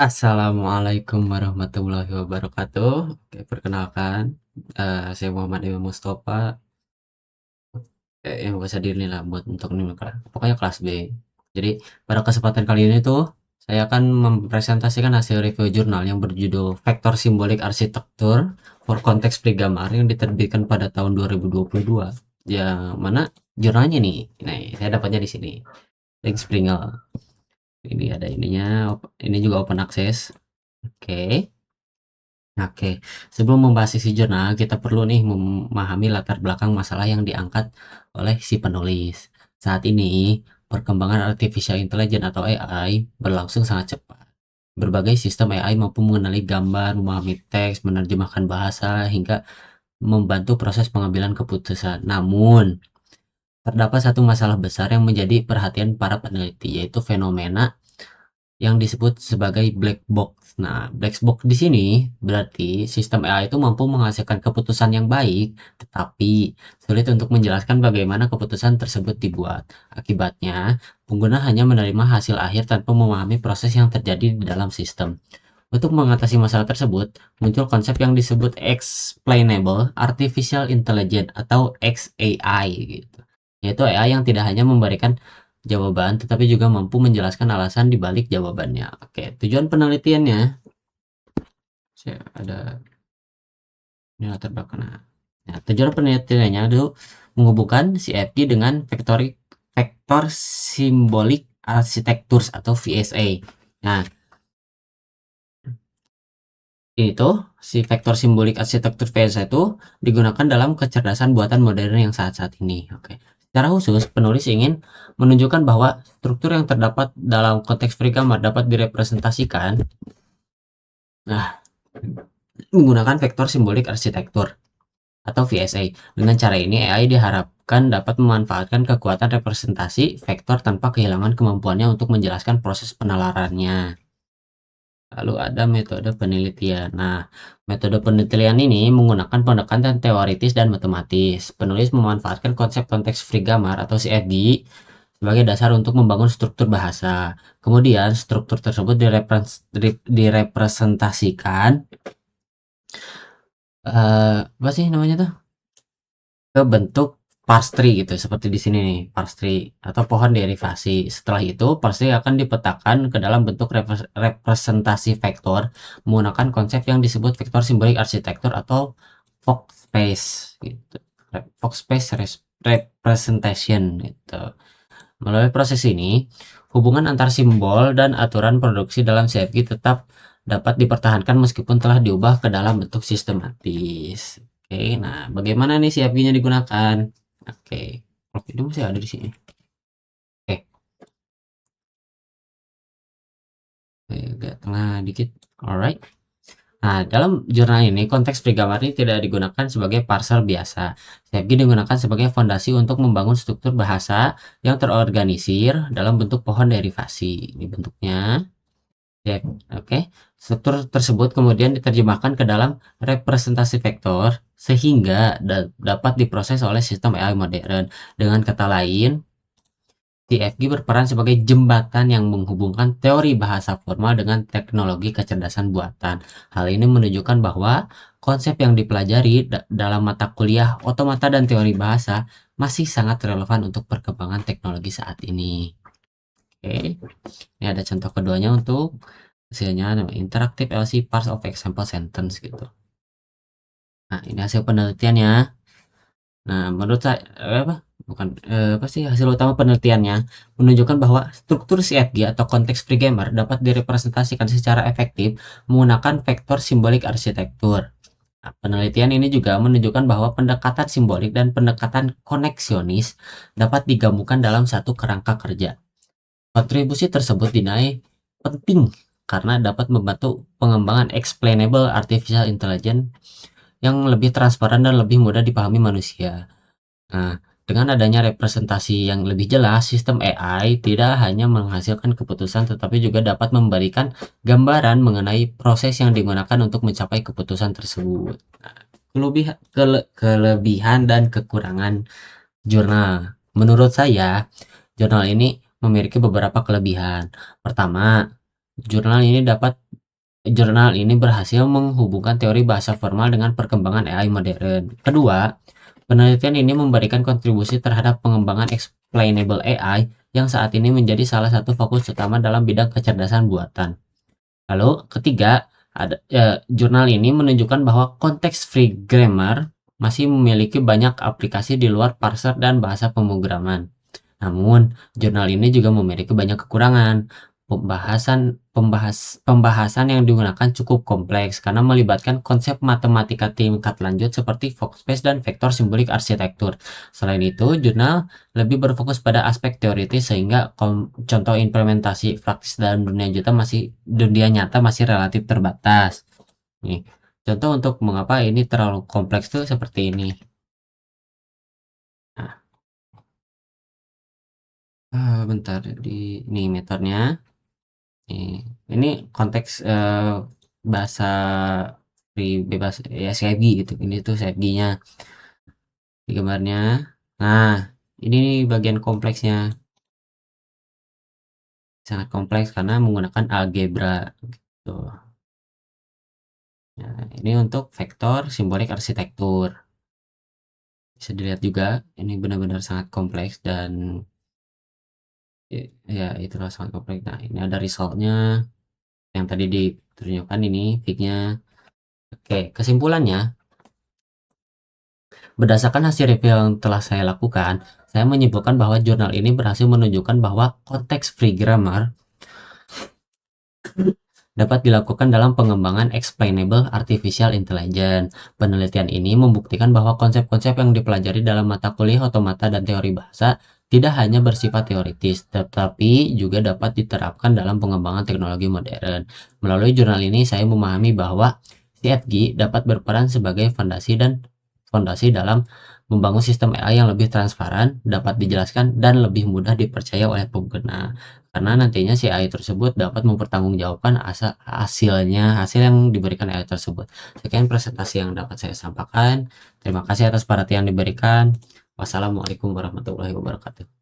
Assalamualaikum warahmatullahi wabarakatuh. Oke, perkenalkan, saya Muhammad Imam Mustafa, yang biasa dinilai buat untuk nilai pokoknya kelas B. Jadi pada kesempatan kali ini tuh saya akan mempresentasikan hasil review jurnal yang berjudul Vektor Simbolik Arsitektur for Konteks Pregamar yang diterbitkan pada tahun 2022. Yang mana jurnalnya nih? Nah, saya dapatnya di sini. Link Springer. Ini ada ininya, ini juga open access. Oke. Oke, sebelum membahas isi jurnal, kita perlu nih memahami latar belakang masalah yang diangkat oleh si penulis. Saat ini, perkembangan artificial intelligence atau AI berlangsung sangat cepat. Berbagai sistem AI mampu mengenali gambar, memahami teks, menerjemahkan bahasa, hingga membantu proses pengambilan keputusan. Namun, terdapat satu masalah besar yang menjadi perhatian para peneliti, yaitu fenomena yang disebut sebagai black box. Nah, black box di sini berarti sistem AI itu mampu menghasilkan keputusan yang baik, tetapi sulit untuk menjelaskan bagaimana keputusan tersebut dibuat. Akibatnya, pengguna hanya menerima hasil akhir tanpa memahami proses yang terjadi di dalam sistem. Untuk mengatasi masalah tersebut, muncul konsep yang disebut Explainable Artificial Intelligence atau XAI gitu. Yaitu AI yang tidak hanya memberikan jawaban, tetapi juga mampu menjelaskan alasan di balik jawabannya. Oke, tujuan penelitiannya, saya ada ini latar belakang. Nah, tujuan penelitiannya itu menghubungkan CFD dengan vektor simbolik arsitektur atau VSA. Nah, itu si vektor simbolik arsitektur VSA itu digunakan dalam kecerdasan buatan modern yang saat-saat ini. Oke. Secara khusus, penulis ingin menunjukkan bahwa struktur yang terdapat dalam konteks gambar dapat direpresentasikan menggunakan vektor simbolik arsitektur atau VSA. Dengan cara ini, AI diharapkan dapat memanfaatkan kekuatan representasi vektor tanpa kehilangan kemampuannya untuk menjelaskan proses penalarannya. Lalu ada metode penelitian. Nah, metode penelitian ini menggunakan pendekatan teoritis dan matematis. Penulis memanfaatkan konsep konteks free grammar atau CFG sebagai dasar untuk membangun struktur bahasa. Kemudian, struktur tersebut direpresentasikan apa sih namanya tuh? Ke bentuk parse tree gitu, seperti di sini nih, parse tree atau pohon derivasi. Setelah itu, parse tree akan dipetakan ke dalam bentuk representasi vektor menggunakan konsep yang disebut vektor simbolik arsitektur atau Fock space gitu. Fock space representation gitu. Melalui proses ini, hubungan antar simbol dan aturan produksi dalam CFG tetap dapat dipertahankan meskipun telah diubah ke dalam bentuk sistematis. Oke, nah bagaimana nih CFG-nya digunakan? Oke, kalau ini masih ada di sini. Oke, agak tengah dikit. Alright. Nah, dalam jurnal ini, konteks pregambar ini tidak digunakan sebagai parser biasa. CFG digunakan sebagai fondasi untuk membangun struktur bahasa yang terorganisir dalam bentuk pohon derivasi. Ini bentuknya. Ya, oke. Struktur tersebut kemudian diterjemahkan ke dalam representasi vektor sehingga dapat diproses oleh sistem AI modern. Dengan kata lain, CFG berperan sebagai jembatan yang menghubungkan teori bahasa formal dengan teknologi kecerdasan buatan. Hal ini menunjukkan bahwa konsep yang dipelajari dalam mata kuliah otomata dan teori bahasa masih sangat relevan untuk perkembangan teknologi saat ini. Oke, ini ada contoh keduanya untuk hasilnya Interactive LC Parse of Example Sentence gitu. Nah, ini hasil penelitiannya. Nah, menurut saya apa? Bukan apa sih hasil utama penelitiannya menunjukkan bahwa struktur CFG atau konteks free grammar dapat direpresentasikan secara efektif menggunakan vektor simbolik arsitektur. Nah, penelitian ini juga menunjukkan bahwa pendekatan simbolik dan pendekatan koneksionis dapat digabungkan dalam satu kerangka kerja. Kontribusi tersebut dinilai penting karena dapat membantu pengembangan explainable artificial intelligence yang lebih transparan dan lebih mudah dipahami manusia. Nah, dengan adanya representasi yang lebih jelas, sistem AI tidak hanya menghasilkan keputusan tetapi juga dapat memberikan gambaran mengenai proses yang digunakan untuk mencapai keputusan tersebut. Nah, kelebihan dan kekurangan jurnal. Menurut saya, jurnal ini memiliki beberapa kelebihan. Pertama, jurnal ini dapat Jurnal ini berhasil menghubungkan teori bahasa formal dengan perkembangan AI modern. Kedua, penelitian ini memberikan kontribusi terhadap pengembangan explainable AI yang saat ini menjadi salah satu fokus utama dalam bidang kecerdasan buatan. Lalu ketiga, jurnal ini menunjukkan bahwa konteks free grammar masih memiliki banyak aplikasi di luar parser dan bahasa pemrograman. Namun, jurnal ini juga memiliki banyak kekurangan. Pembahasan yang digunakan cukup kompleks karena melibatkan konsep matematika tingkat lanjut seperti Foxpace dan vektor simbolik arsitektur. Selain itu, jurnal lebih berfokus pada aspek teoritis sehingga contoh implementasi praktis dalam dunia nyata masih relatif terbatas. Nih, contoh untuk mengapa ini terlalu kompleks tuh seperti ini. Nah, bentar di ini metodenya. Ini konteks bahasa bebas ya CFG gitu. Ini tuh CFG-nya di gambarnya. Nah, ini nih bagian kompleksnya. Sangat kompleks karena menggunakan algebra gitu. Nah, ini untuk vektor simbolik arsitektur. Bisa dilihat juga ini benar-benar sangat kompleks dan ya itulah sangat kompleks. Nah, ini ada resultnya yang tadi ditunjukkan ini fignya. Oke, kesimpulannya berdasarkan hasil review yang telah saya lakukan, saya menyimpulkan bahwa jurnal ini berhasil menunjukkan bahwa konteks free grammar dapat dilakukan dalam pengembangan explainable artificial intelligence. Penelitian ini membuktikan bahwa konsep-konsep yang dipelajari dalam mata kuliah otomata dan teori bahasa tidak hanya bersifat teoritis, tetapi juga dapat diterapkan dalam pengembangan teknologi modern. Melalui jurnal ini, saya memahami bahwa CFG dapat berperan sebagai fondasi dalam membangun sistem AI yang lebih transparan, dapat dijelaskan, dan lebih mudah dipercaya oleh pengguna. Karena nantinya si AI tersebut dapat mempertanggungjawabkan hasil yang diberikan AI tersebut. Sekian presentasi yang dapat saya sampaikan. Terima kasih atas perhatian diberikan. Wassalamualaikum warahmatullahi wabarakatuh.